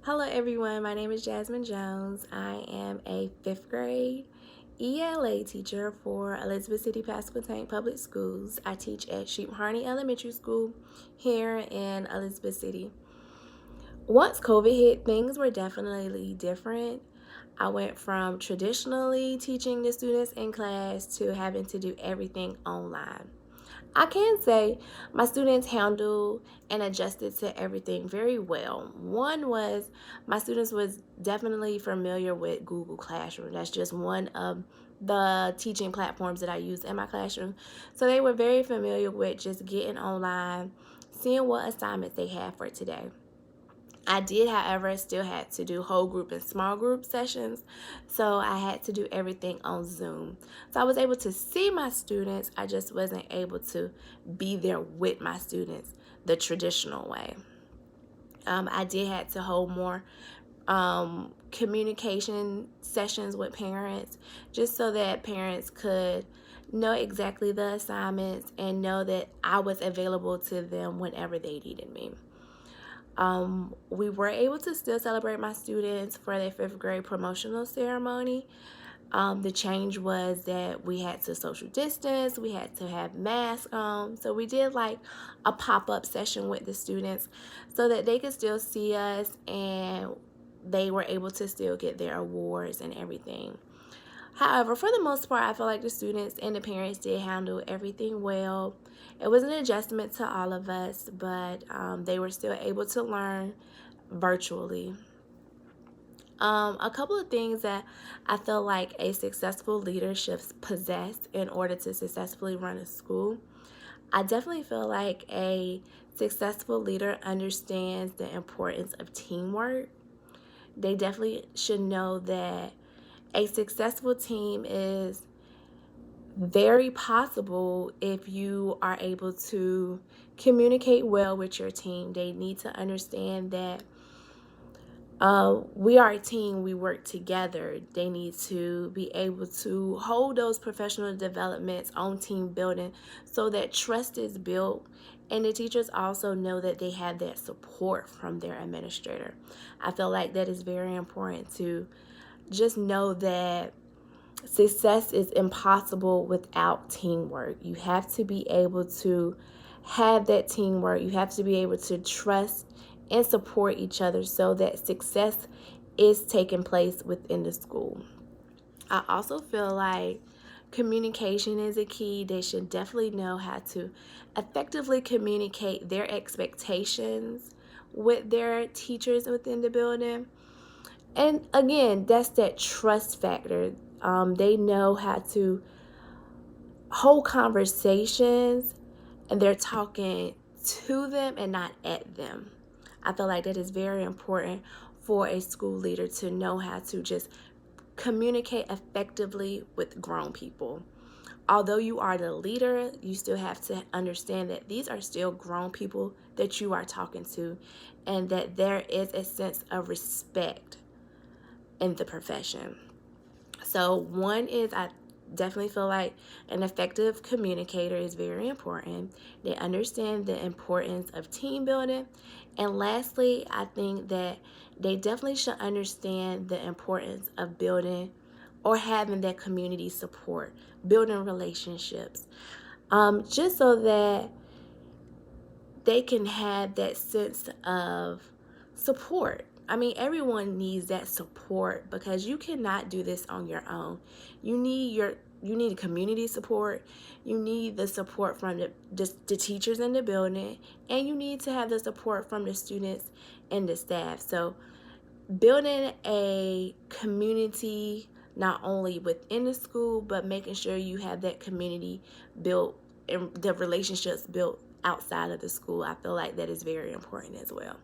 Hello everyone, my name is Jasmine Jones. I am a 5th grade ELA teacher for Elizabeth City Pasquotank Public Schools. I teach at Sheep Harney Elementary School here in Elizabeth City. Once COVID hit, things were definitely different. I went from traditionally teaching the students in class to having to do everything online. I can say my students handled and adjusted to everything very well. One was my students was definitely familiar with Google Classroom. That's just one of the teaching platforms that I use in my classroom. So they were very familiar with just getting online, seeing what assignments they had for today. I did, however, still had to do whole group and small group sessions, so I had to do everything on Zoom. So I was able to see my students, I just wasn't able to be there with my students the traditional way. I did have to hold more communication sessions with parents just so that parents could know exactly the assignments and know that I was available to them whenever they needed me. We were able to still celebrate my students for their 5th grade promotional ceremony. The change was that we had to social distance, we had to have masks on. So we did like a pop-up session with the students so that they could still see us and they were able to still get their awards and everything. However, for the most part, I feel like the students and the parents did handle everything well. It was an adjustment to all of us, but they were still able to learn virtually. A couple of things that I feel like a successful leader should possess in order to successfully run a school. I definitely feel like a successful leader understands the importance of teamwork. They definitely should know that a successful team is very possible if you are able to communicate well with your team. They need to understand that we are a team, we work together. They need to be able to hold those professional developments on team building so that trust is built. And the teachers also know that they have that support from their administrator. I feel like that is very important to just know that success is impossible without teamwork. You have to be able to have that teamwork. You have to be able to trust and support each other so that success is taking place within the school. I also feel like communication is a key. They should definitely know how to effectively communicate their expectations with their teachers within the building. And again, that's that trust factor. They know how to hold conversations and they're talking to them and not at them. I feel like that is very important for a school leader to know how to just communicate effectively with grown people. Although you are the leader, you still have to understand that these are still grown people that you are talking to and that there is a sense of respect in the profession. So one is I definitely feel like an effective communicator is very important. They understand the importance of team building. And lastly, I think that they definitely should understand the importance of building or having that community support, building relationships, just so that they can have that sense of support. I mean, everyone needs that support because you cannot do this on your own. You need community support. You need the support from the teachers in the building, and you need to have the support from the students and the staff. So building a community not only within the school, but making sure you have that community built and the relationships built outside of the school, I feel like that is very important as well.